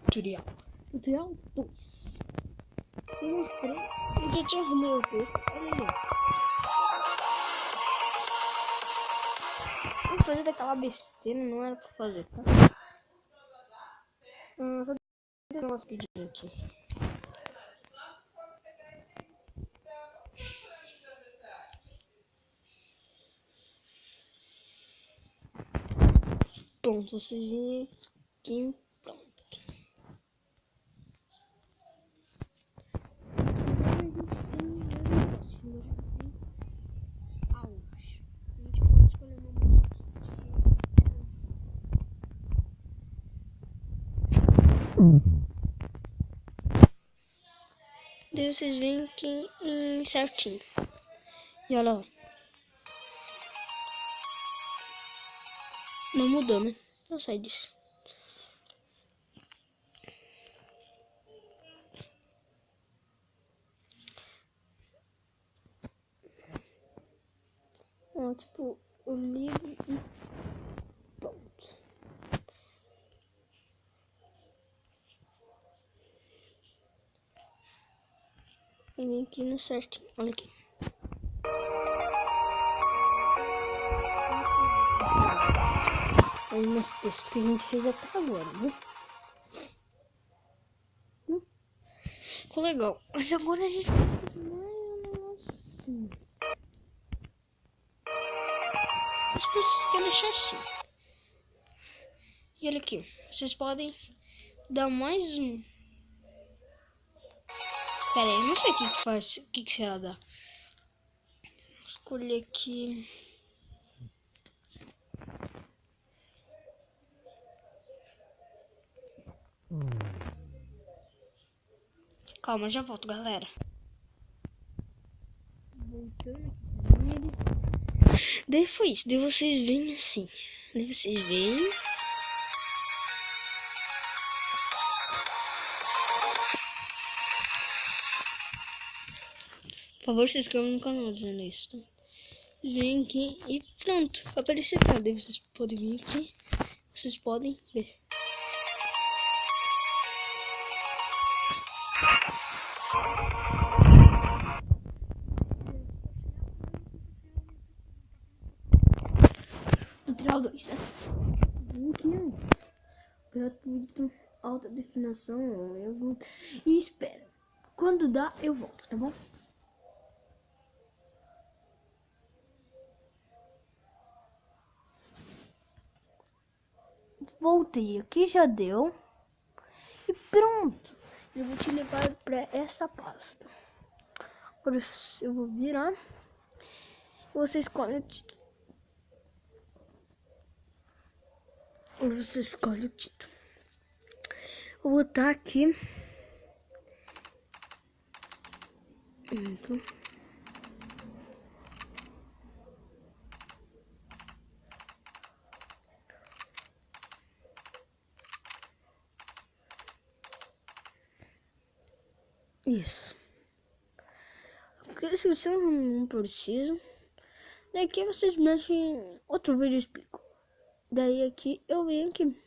Tutorial. Tutorial 2. Eu mostrei o que eu arrumei o texto. Olha ali. Vou fazer daquela besteira, não era pra fazer, tá? Só deixa eu nosso vídeo aqui. Pronto, vocês viram aqui. Pronto. Daí vocês veem aqui em certinho. E olha lá. Não mudou, né? Eu sei disso. Ó, tipo, eu ligo e pronto. Eu vim aqui no certinho. Olha aqui. Aí nesse texto que a gente fez até agora, né? Ficou legal. Mas agora a gente vai fazer mais um negocinho. As pessoas querem deixar assim. E olha aqui. Vocês podem dar mais um. Pera aí, eu não sei o que faz. O que será dar. Vou escolher aqui. Calma, já volto, galera. Voltando aqui. Daí foi isso. Daí vocês veem assim. Daí vocês veem. Por favor, se inscrevam no canal dizendo isso. Tá? Vem aqui e pronto. Vai aparecer aqui. Daí vocês podem vir aqui. Vocês podem ver. Tutorial 2, né? Aqui, gratuito, alta definição, e espera. Quando dá, eu volto, tá bom? Voltei aqui, já deu. E pronto. Eu vou te levar para essa pasta. Agora eu vou virar. Você escolhe o título. Ou você escolhe o título. Eu vou botar aqui. Pronto. Isso. Porque se você não precisa, daqui vocês mexem. Outro vídeo eu explico. Daí aqui eu venho aqui.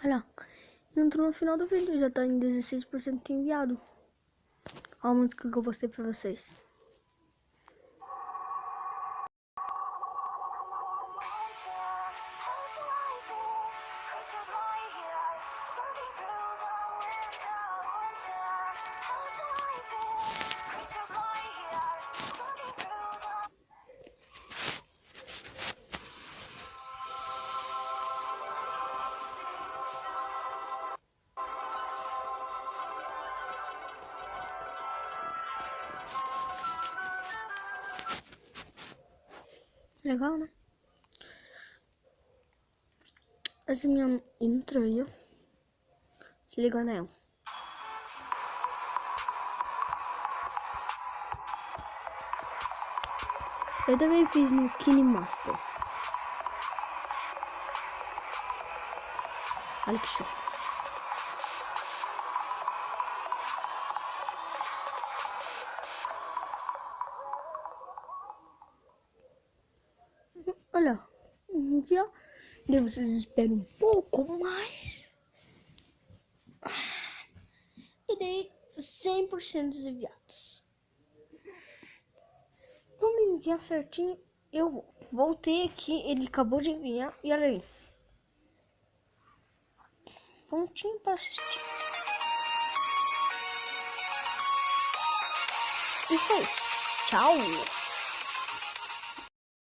Olha lá. Entrou no final do vídeo, já tá em 16% enviado. Olha a música que eu postei pra vocês. Legal, né? Essa é minha intro aí, ó. Se liga nela. Eu também fiz no KineMaster. Olha que show. Olha, aqui, ó. Daí vocês esperam um pouco mais. E daí 100% dos enviados. Quando enviar certinho, eu vou. Voltei aqui, ele acabou de enviar. E olha aí. Pontinho pra assistir. E foi isso. Tchau.